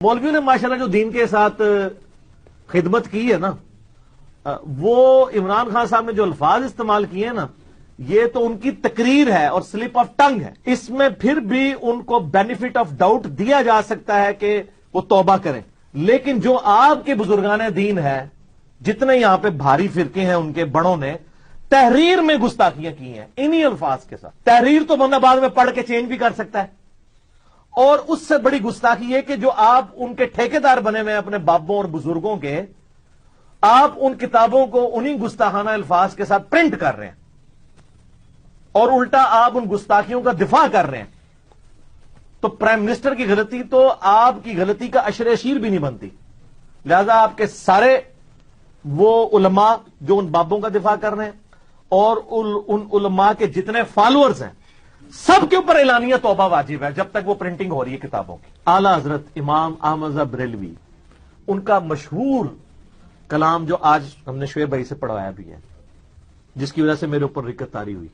مولویوں نے ماشاءاللہ جو دین کے ساتھ خدمت کی ہے نا، وہ عمران خان صاحب نے جو الفاظ استعمال کیے ہیں نا، یہ تو ان کی تقریر ہے اور سلپ آف ٹنگ ہے. اس میں پھر بھی ان کو بینیفٹ آف ڈاؤٹ دیا جا سکتا ہے کہ وہ توبہ کریں، لیکن جو آپ کے بزرگان دین ہے، جتنے یہاں پہ بھاری فرقے ہیں، ان کے بڑوں نے تحریر میں گستاخیاں کی ہیں انہی الفاظ کے ساتھ. تحریر تو بندہ بعد میں پڑھ کے چینج بھی کر سکتا ہے، اور اس سے بڑی گستاخی یہ کہ جو آپ ان کے ٹھیکیدار بنے ہوئے ہیں اپنے بابوں اور بزرگوں کے، آپ ان کتابوں کو انہی گستاخانہ الفاظ کے ساتھ پرنٹ کر رہے ہیں اور الٹا آپ ان گستاخیوں کا دفاع کر رہے ہیں. تو پرائم منسٹر کی غلطی تو آپ کی غلطی کا اشر اشیر بھی نہیں بنتی. لہذا آپ کے سارے وہ علماء جو ان بابوں کا دفاع کر رہے ہیں اور ان علماء کے جتنے فالوورز ہیں، سب کے اوپر اعلانیہ توبہ واجب ہے جب تک وہ پرنٹنگ ہو رہی ہے کتابوں کی. اعلی حضرت امام احمد رضا بریلوی، ان کا مشہور کلام جو آج ہم نے شعیب بھائی سے پڑھوایا بھی ہے، جس کی وجہ سے میرے اوپر رکت تاری ہوئی،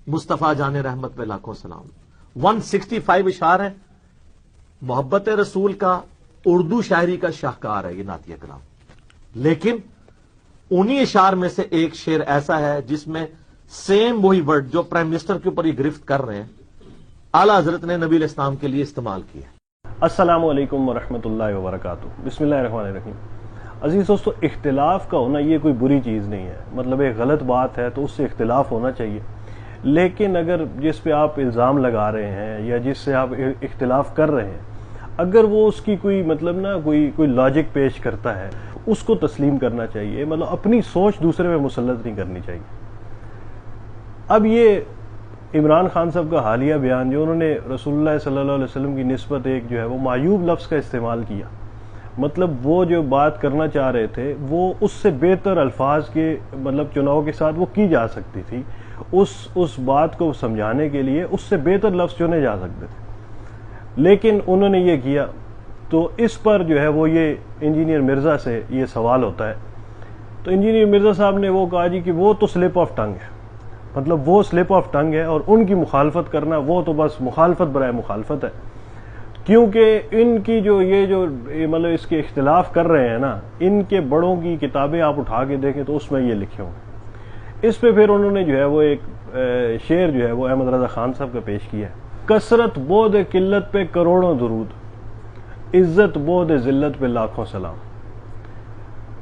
مصطفیٰ جان رحمت پہ لاکھوں سلام. 165 اشعار ہیں، محبت رسول کا اردو شاعری کا شاہکار ہے یہ نعتیہ کلام. لیکن انہی اشعار میں سے ایک شعر ایسا ہے جس میں سیم وہی ورڈ جو پرائم منسٹر کے اوپر یہ گرفت کر رہے ہیں، اعلی حضرت نے نبی علیہ السلام کے لیے استعمال کیا. السلام علیکم ورحمۃ اللہ وبرکاتہ. بسم اللہ الرحمن الرحیم. عزیز دوستو، اختلاف کا ہونا یہ کوئی بری چیز نہیں ہے. مطلب ایک غلط بات ہے تو اس سے اختلاف ہونا چاہیے، لیکن اگر جس پہ آپ الزام لگا رہے ہیں یا جس سے آپ اختلاف کر رہے ہیں، اگر وہ اس کی کوئی مطلب نا کوئی لاجک پیش کرتا ہے، اس کو تسلیم کرنا چاہیے. مطلب اپنی سوچ دوسرے پہ مسلط نہیں کرنی چاہیے. اب یہ عمران خان صاحب کا حالیہ بیان جو انہوں نے رسول اللہ صلی اللہ علیہ وسلم کی نسبت ایک جو ہے وہ معیوب لفظ کا استعمال کیا، مطلب وہ جو بات کرنا چاہ رہے تھے وہ اس سے بہتر الفاظ کے مطلب چناؤ کے ساتھ وہ کی جا سکتی تھی. اس بات کو سمجھانے کے لیے اس سے بہتر لفظ چنے جا سکتے تھے، لیکن انہوں نے یہ کیا. تو اس پر جو ہے وہ یہ انجینئر مرزا سے یہ سوال ہوتا ہے. تو انجینئر مرزا صاحب نے وہ کہا جی کہ وہ تو سلپ آف ٹنگ ہے، مطلب وہ سلپ آف ٹنگ ہے، اور ان کی مخالفت کرنا وہ تو بس مخالفت برائے مخالفت ہے. کیونکہ ان کی جو مطلب اس کے اختلاف کر رہے ہیں نا، ان کے بڑوں کی کتابیں آپ اٹھا کے دیکھیں تو اس میں یہ لکھے ہوں. اس پہ پھر انہوں نے جو ہے وہ ایک شعر جو ہے وہ احمد رضا خان صاحب کا پیش کیا ہے. کثرت بود قلت پہ کروڑوں درود، عزت بود ذلت پہ لاکھوں سلام.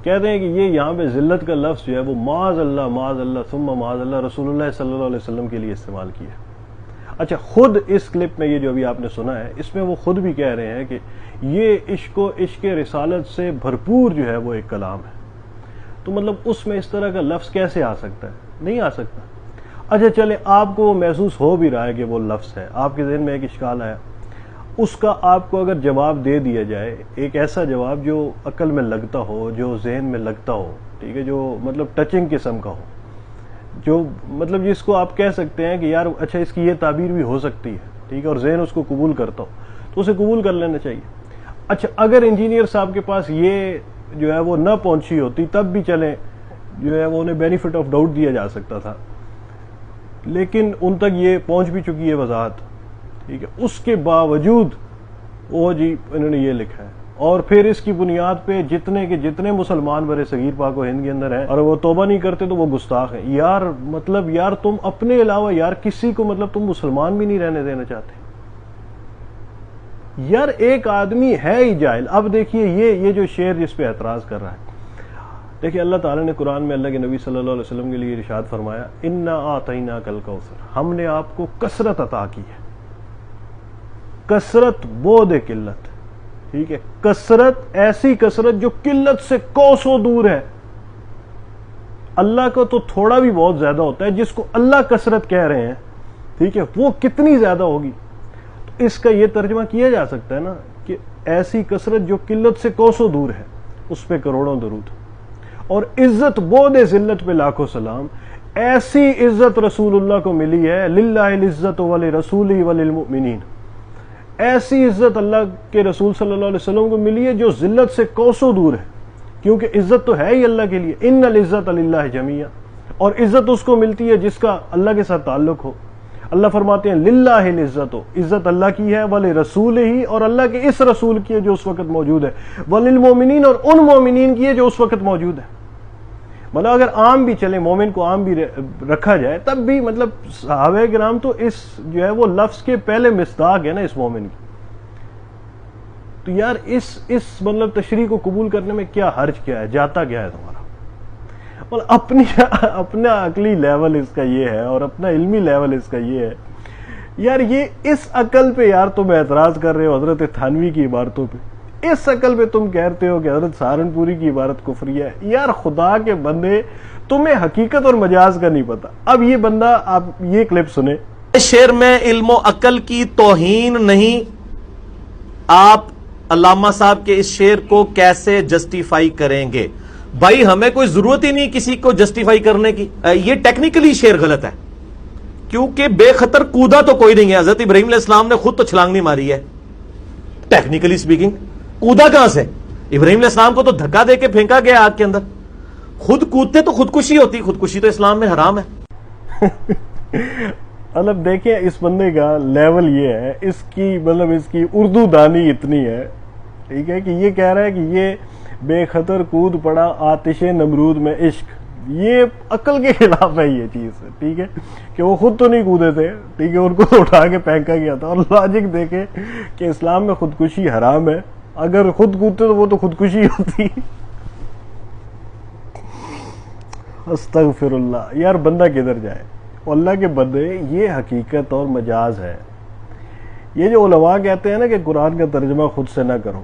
کہتے ہیں کہ یہ یہاں پہ ذلت کا لفظ جو ہے وہ معاذ اللہ ثم معاذ اللہ رسول اللہ صلی اللہ علیہ وسلم کے لیے استعمال کیا ہے. اچھا، خود اس کلپ میں یہ جو ابھی آپ نے سنا ہے، اس میں وہ خود بھی کہہ رہے ہیں کہ یہ عشق رسالت سے بھرپور جو ہے وہ ایک کلام ہے. تو مطلب اس میں اس طرح کا لفظ کیسے آ سکتا ہے؟ نہیں آ سکتا. اچھا چلے، آپ کو وہ محسوس ہو بھی رہا ہے کہ وہ لفظ ہے، آپ کے ذہن میں ایک اشکال آیا، اس کا آپ کو اگر جواب دے دیا جائے، ایک ایسا جواب جو عقل میں لگتا ہو، جو ذہن میں لگتا ہو، ٹھیک ہے، جو مطلب ٹچنگ قسم کا ہو، جو مطلب جس کو آپ کہہ سکتے ہیں کہ یار اچھا اس کی یہ تعبیر بھی ہو سکتی ہے، ٹھیک ہے، اور ذہن اس کو قبول کرتا ہو، تو اسے قبول کر لینا چاہیے. اچھا، اگر انجینئر صاحب کے پاس یہ جو ہے وہ نہ پہنچی ہوتی تب بھی چلیں، جو ہے وہ انہیں بینیفٹ آف ڈاؤٹ دیا جا سکتا تھا، لیکن ان تک یہ پہنچ بھی چکی ہے وضاحت، ٹھیک ہے. اس کے باوجود وہ جی انہوں نے یہ لکھا ہے، اور پھر اس کی بنیاد پہ جتنے مسلمان برے صغیر پاک و ہند کے اندر ہیں اور وہ توبہ نہیں کرتے تو وہ گستاخ ہیں. یار تم اپنے علاوہ یار کسی کو مطلب تم مسلمان بھی نہیں رہنے دینا چاہتے. یار ایک آدمی ہے ہی جاہل. اب دیکھیے یہ جو شعر جس پہ اعتراض کر رہا ہے، دیکھیے اللہ تعالیٰ نے قرآن میں اللہ کے نبی صلی اللہ علیہ وسلم کے لیے ارشاد فرمایا، انا اعطیناک الکوثر، ہم نے آپ کو کثرت عطا کی ہے. کثرت بود قلت، ٹھیک ہے، کثرت ایسی کثرت جو قلت سے کوسوں دور ہے. اللہ کو تو تھوڑا بھی بہت زیادہ ہوتا ہے، جس کو اللہ کثرت کہہ رہے ہیں، ٹھیک ہے، وہ کتنی زیادہ ہوگی. تو اس کا یہ ترجمہ کیا جا سکتا ہے نا کہ ایسی کثرت جو قلت سے کوسوں دور ہے، اس پہ کروڑوں درود. اور عزت بود ذلت پہ لاکھوں سلام. ایسی عزت رسول اللہ کو ملی ہے، للہ العزت ولرسولہ وللمؤمنین. ایسی عزت اللہ کے رسول صلی اللہ علیہ وسلم کو ملی ہے جو ذلت سے کوسوں دور ہے، کیونکہ عزت تو ہے ہی اللہ کے لیے. ان العزت للہ جمیعا. اور عزت اس کو ملتی ہے جس کا اللہ کے ساتھ تعلق ہو. اللہ فرماتے ہیں للہ العزت، عزت اللہ کی ہے، ولرسول ہی، اور اللہ کے اس رسول کی ہے جو اس وقت موجود ہے، وللمومنین، اور ان مومنین کی ہے جو اس وقت موجود ہے۔ مطلب اگر عام بھی چلے، مومن کو عام بھی رکھا جائے، تب بھی مطلب صحابہ کرام تو اس جو ہے وہ لفظ کے پہلے مصداق ہے نا اس مومن کی۔ تو یار اس مطلب تشریح کو قبول کرنے میں کیا حرج کیا ہے، جاتا کیا ہے تمہارا؟ اور اپنا عقلی لیول اس کا یہ ہے اور اپنا علمی لیول اس کا یہ ہے یار، یہ اس عقل پہ یار تم اعتراض کر رہے ہو حضرت تھانوی کی عبارتوں پہ، اس عقل پہ تم کہتے ہو کہ حضرت سہارنپوری کی عبارت کفریہ ہے۔ یار خدا کے بندے، تمہیں حقیقت اور مجاز کا نہیں پتا۔ اب یہ بندہ، آپ یہ کلپ سنیں۔ شعر میں علم و عقل کی توہین نہیں، آپ علامہ صاحب کے اس شعر کو کیسے جسٹیفائی کریں گے؟ بھائی ہمیں کوئی ضرورت ہی نہیں کسی کو جسٹیفائی کرنے کی، یہ ٹیکنیکلی شعر غلط ہے، کیونکہ بے خطر کودا تو کوئی نہیں ہے۔ حضرت ابراہیم علیہ السلام نے خود تو چھلانگ نہیں ماری ہے، ٹیکنیکلی سپیکنگ کودا کہاں سے؟ ابراہیم علیہ السلام کو تو دھکا دے کے پھینکا گیا آگ کے اندر، خود کودتے تو خودکشی ہوتی، خودکشی تو اسلام میں حرام ہے۔ مطلب دیکھیں اس بندے کا لیول یہ ہے، اس کی مطلب اس کی اردو دانی اتنی ہے، ٹھیک ہے، کہ یہ کہہ رہا ہے کہ یہ بے خطر کود پڑا آتش نمرود میں عشق، یہ عقل کے خلاف ہے یہ چیز، ٹھیک ہے، کہ وہ خود تو نہیں کودے تھے، ٹھیک ہے، ان کو اٹھا کے پھینکا گیا تھا۔ اور لاجک دیکھیں کہ اسلام میں خودکشی حرام ہے، اگر خود کودتے تو وہ تو خودکشی ہوتی۔ استغفر اللہ، یار بندہ کدھر جائے؟ اللہ کے بندے، یہ حقیقت اور مجاز ہے۔ یہ جو علماء کہتے ہیں نا کہ قرآن کا ترجمہ خود سے نہ کرو،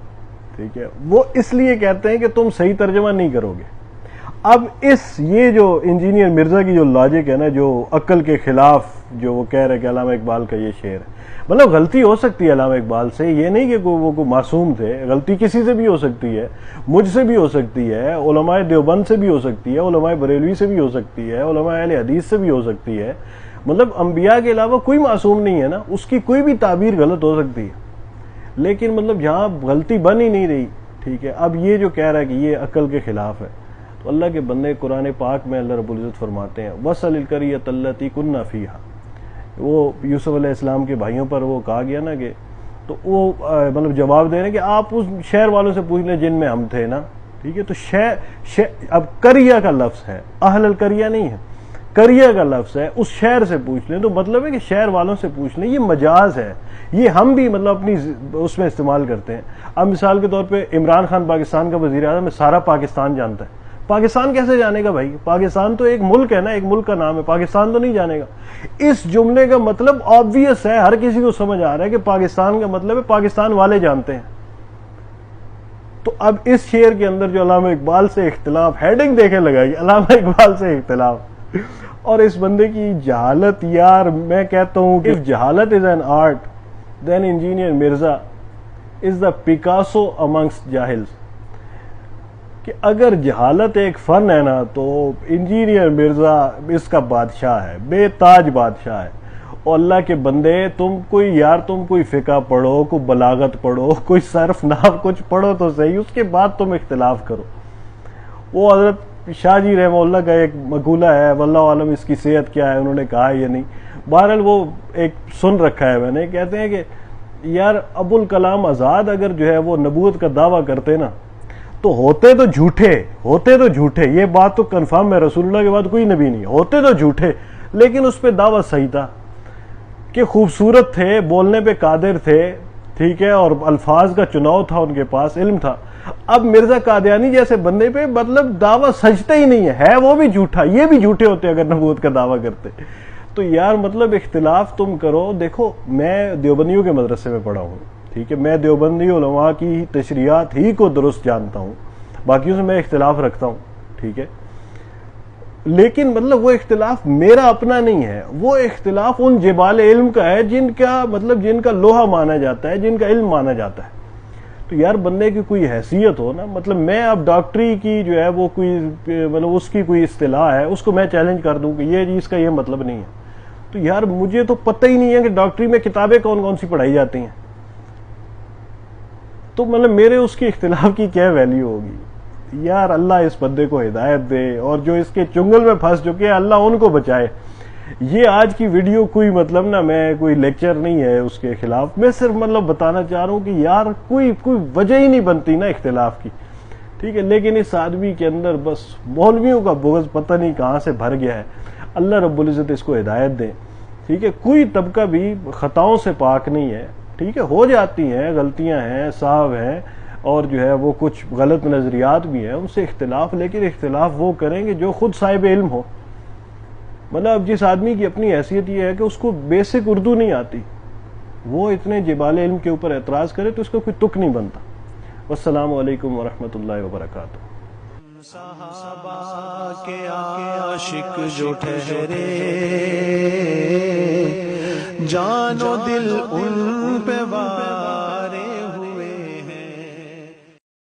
ٹھیک ہے، وہ اس لیے کہتے ہیں کہ تم صحیح ترجمہ نہیں کرو گے۔ اب یہ جو انجینئر مرزا کی جو لاجک ہے نا، جو عقل کے خلاف جو وہ کہہ رہے کہ علامہ اقبال کا یہ شعر ہے، مطلب غلطی ہو سکتی ہے علامہ اقبال سے، یہ نہیں کہ وہ کوئی معصوم تھے، غلطی کسی سے بھی ہو سکتی ہے، مجھ سے بھی ہو سکتی ہے، علماء دیوبند سے بھی ہو سکتی ہے، علماء بریلوی سے بھی ہو سکتی ہے، علماء اہل حدیث سے بھی ہو سکتی ہے، مطلب انبیاء کے علاوہ کوئی معصوم نہیں ہے نا، اس کی کوئی بھی تعبیر غلط ہو سکتی ہے، لیکن مطلب جہاں غلطی بن ہی نہیں رہی، ٹھیک ہے۔ اب یہ جو کہہ رہا ہے کہ یہ عقل کے خلاف ہے، تو اللہ کے بندے قرآن پاک میں اللہ رب العزت فرماتے ہیں وَصَلِ الْقَرْيَةَ الَّتِي كُنَّا فِيهَا، وہ یوسف علیہ السلام کے بھائیوں پر وہ کہا گیا نا کہ، تو وہ مطلب جواب دے رہے ہیں کہ آپ اس شہر والوں سے پوچھ لیں جن میں ہم تھے نا، ٹھیک ہے۔ تو اب قریہ کا لفظ ہے، اہل القریہ نہیں ہے، قریہ کا لفظ ہے، اس شہر سے پوچھ لیں، تو مطلب ہے کہ شہر والوں سے پوچھ لیں، یہ مجاز ہے، یہ ہم بھی مطلب اپنی اس میں استعمال کرتے ہیں۔ اب مثال کے طور پہ عمران خان پاکستان کا وزیر اعظم ہے، سارا پاکستان جانتا ہے، پاکستان کیسے جانے گا بھائی؟ پاکستان تو ایک ملک ہے نا، ایک ملک کا نام ہے، پاکستان تو نہیں جانے گا۔ اس جملے کا مطلب آبویس ہے، ہر کسی کو سمجھ آ رہا ہے کہ پاکستان کا مطلب ہے پاکستان والے جانتے ہیں۔ تو اب اس شعر کے اندر جو علامہ اقبال سے اختلاف، ہیڈنگ دیکھے لگائی علامہ اقبال سے اختلاف، اور اس بندے کی جہالت، یار میں کہتا ہوں کہ if جہالت is an art then engineer Mirza is the Picasso amongst جاہلز، کہ اگر جہالت ایک فن ہے نا تو انجینئر مرزا اس کا بادشاہ ہے، بے تاج بادشاہ ہے۔ اور اللہ کے بندے، تم کوئی فقہ پڑھو، کوئی بلاغت پڑھو، کوئی صرف نحو کچھ پڑھو تو صحیح، اس کے بعد تم اختلاف کرو۔ وہ حضرت شاہ جی رحمہ اللہ کا ایک مقولہ ہے، واللہ عالم اس کی صحت کیا ہے، انہوں نے کہا یا نہیں، بہرحال وہ ایک سن رکھا ہے میں نے، کہتے ہیں کہ یار ابوالکلام آزاد اگر جو ہے وہ نبوت کا دعویٰ کرتے نا تو ہوتے تو جھوٹے، یہ بات تو کنفرم ہے، رسول اللہ کے بعد کوئی نبی نہیں، ہوتے تو جھوٹے، لیکن اس پہ دعویٰ صحیح تھا کہ خوبصورت تھے، بولنے پہ قادر تھے، ٹھیک ہے، اور الفاظ کا چناؤ تھا، ان کے پاس علم تھا۔ اب مرزا قادیانی جیسے بندے پہ مطلب دعویٰ سجتے ہی نہیں ہے وہ بھی جھوٹا، یہ بھی جھوٹے ہوتے اگر نبوت کا دعویٰ کرتے۔ تو یار مطلب اختلاف تم کرو۔ دیکھو میں دیوبندیوں کے مدرسے میں پڑھا ہوں، ٹھیک ہے، میں دیوبندی علماء کی تشریحات ہی کو درست جانتا ہوں، باقیوں سے میں اختلاف رکھتا ہوں، ٹھیک ہے، لیکن مطلب وہ اختلاف میرا اپنا نہیں ہے، وہ اختلاف ان جبال علم کا ہے جن کا لوہا مانا جاتا ہے، جن کا علم مانا جاتا ہے۔ تو یار بندے کی کوئی حیثیت ہو نا، مطلب میں اب ڈاکٹری کی جو ہے وہ کوئی مطلب اس کی کوئی اصطلاح ہے، اس کو میں چیلنج کر دوں کہ یہ چیز کا یہ مطلب نہیں ہے، تو یار مجھے تو پتہ ہی نہیں ہے کہ ڈاکٹری میں کتابیں کون کون سی پڑھائی جاتی ہیں، تو مطلب میرے اس کی اختلاف کی کیا ویلیو ہوگی؟ یار اللہ اس بندے کو ہدایت دے، اور جو اس کے چنگل میں پھنس چکے ہیں اللہ ان کو بچائے۔ یہ آج کی ویڈیو کوئی مطلب نا میں کوئی لیکچر نہیں ہے اس کے خلاف، میں صرف مطلب بتانا چاہ رہا ہوں کہ یار کوئی وجہ ہی نہیں بنتی نا اختلاف کی، ٹھیک ہے. لیکن اس آدمی کے اندر بس مولویوں کا بغض پتہ نہیں کہاں سے بھر گیا ہے. اللہ رب العزت اس کو ہدایت دیں، ٹھیک ہے. کوئی طبقہ بھی خطاؤں سے پاک نہیں ہے، ٹھیک ہے. ہو جاتی ہیں، غلطیاں ہیں، صاحب ہیں، اور جو ہے وہ کچھ غلط نظریات بھی ہیں، ان سے اختلاف، لیکن اختلاف وہ کریں گے جو خود صاحب علم ہو. مطلب جس آدمی کی اپنی حیثیت یہ ہے کہ اس کو بیسک اردو نہیں آتی، وہ اتنے جبال علم کے اوپر اعتراض کرے تو اس کا کوئی تک نہیں بنتا. والسلام علیکم ورحمۃ اللہ وبرکاتہ. صحابہ کے عاشق جو ٹھہرے، جان و دل ان پہ